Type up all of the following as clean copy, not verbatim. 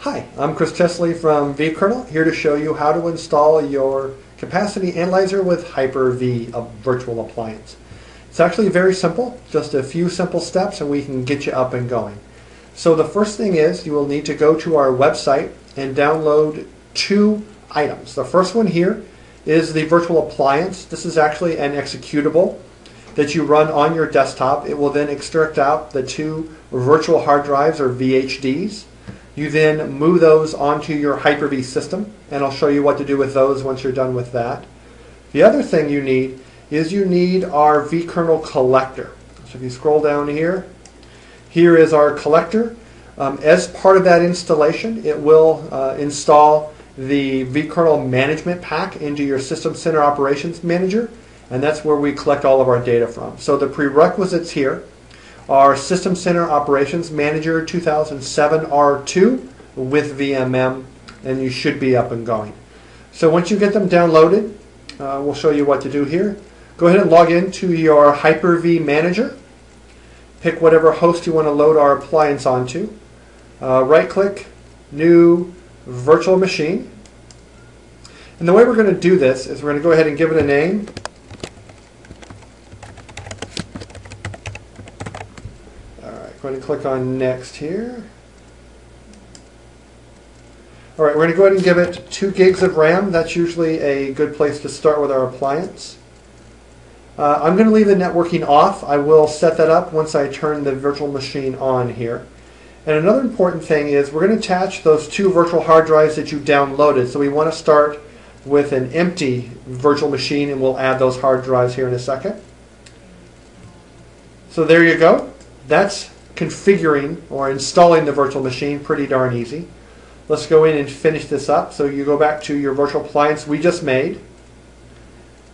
Hi, I'm Chris Chesley from vKernel, here to show you how to install your capacity analyzer with Hyper-V, a virtual appliance. It's actually very simple, just a few simple steps and we can get you up and going. So the first thing is you will need to go to our website and download two items. The first one here is the virtual appliance. This is actually an executable that you run on your desktop. It will then extract out the two virtual hard drives or VHDs. You then move those onto your Hyper-V system, and I'll show you what to do with those once you're done with that. The other thing you need is you need our vKernel collector. So if you scroll down here, here is our collector. As part of that installation, it will install the vKernel management pack into your System Center Operations Manager, and that's where we collect all of our data from. So the prerequisites here are System Center Operations Manager 2007 R2 with VMM, and you should be up and going. So once you get them downloaded, we'll show you what to do here. Go ahead and log into your Hyper-V Manager. Pick whatever host you want to load our appliance onto. Right-click, New Virtual Machine. And the way we're going to do this is we're going to go ahead and give it a name. Go ahead and click on Next here. All right, we're going to go ahead and give it 2 gigs of RAM. That's usually a good place to start with our appliance. I'm going to leave the networking off. I will set that up once I turn the virtual machine on here. And another important thing is we're going to attach those 2 virtual hard drives that you downloaded. So we want to start with an empty virtual machine, and we'll add those hard drives here in a second. So there you go. That's configuring or installing the virtual machine, pretty darn easy. Let's go in and finish this up. So you go back to your virtual appliance we just made,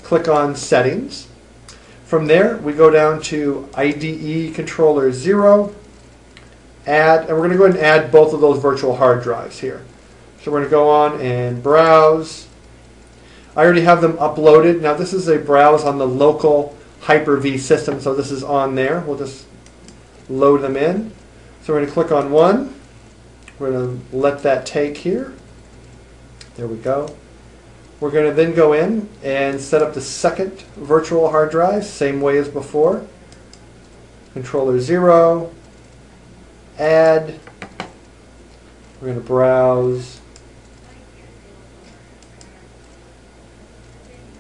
click on Settings. From there we go down to IDE Controller 0, Add, and we're going to go ahead and add both of those virtual hard drives here. So we're going to go on and browse. I already have them uploaded. Now this is a browse on the local Hyper-V system, so this is on there. We'll just load them in. So we're going to click on one. We're going to let that take here. There we go. We're going to then go in and set up the second virtual hard drive, same way as before. Controller 0, Add. We're going to browse.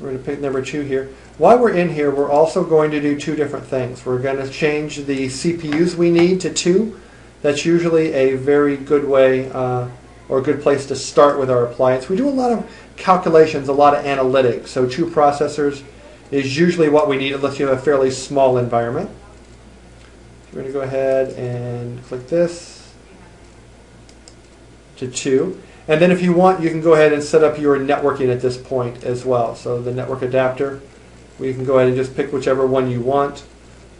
We're going to pick number 2 here. While we're in here, we're also going to do 2 different things. We're going to change the CPUs we need to 2. That's usually a very good way or a good place to start with our appliance. We do a lot of calculations, a lot of analytics. So 2 processors is usually what we need unless you have a fairly small environment. So we're going to go ahead and click this to 2. And then if you want, you can go ahead and set up your networking at this point as well. So the network adapter, we can go ahead and just pick whichever one you want,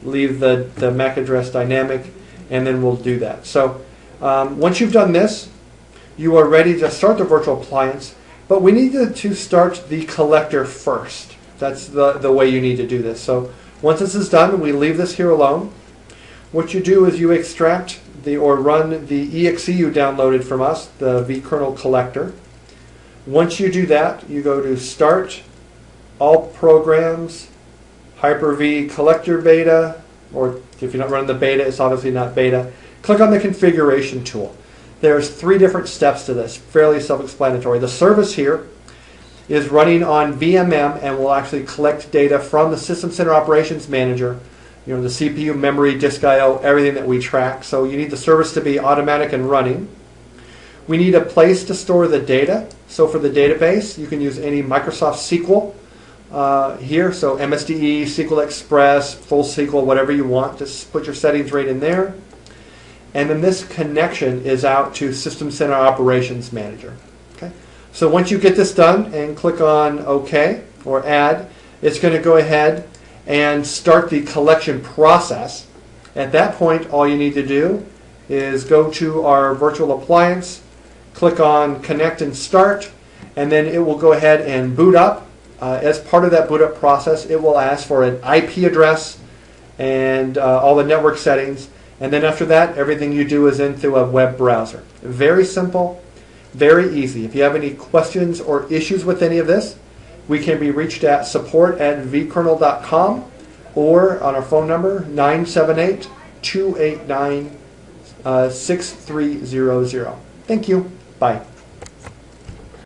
leave the MAC address dynamic, and then we'll do that. So once you've done this, you are ready to start the virtual appliance, but we need to start the collector first. That's the way you need to do this. So once this is done, we leave this here alone. What you do is you extract or run the exe you downloaded from us, the vKernel collector. Once you do that, you go to Start, All Programs, Hyper-V Collector Beta, or if you're not running the beta, it's obviously not beta. Click on the configuration tool. There's 3 different steps to this, fairly self-explanatory. The service here is running on VMM and will actually collect data from the System Center Operations Manager, the CPU, memory, disk I/O, everything that we track. So you need the service to be automatic and running. We need a place to store the data. So for the database, you can use any Microsoft SQL here. So MSDE, SQL Express, Full SQL, whatever you want. Just put your settings right in there. And then this connection is out to System Center Operations Manager. Okay. So once you get this done and click on OK or Add, it's going to go ahead and start the collection process. At that point, all you need to do is go to our virtual appliance, click on Connect and Start, and then it will go ahead and boot up. As part of that boot up process, it will ask for an IP address and all the network settings, And then after that, everything you do is in through a web browser. Very simple, very easy. If you have any questions or issues with any of this, we can be reached at support@vkernel.com or on our phone number 978-289-6300. Thank you. Bye.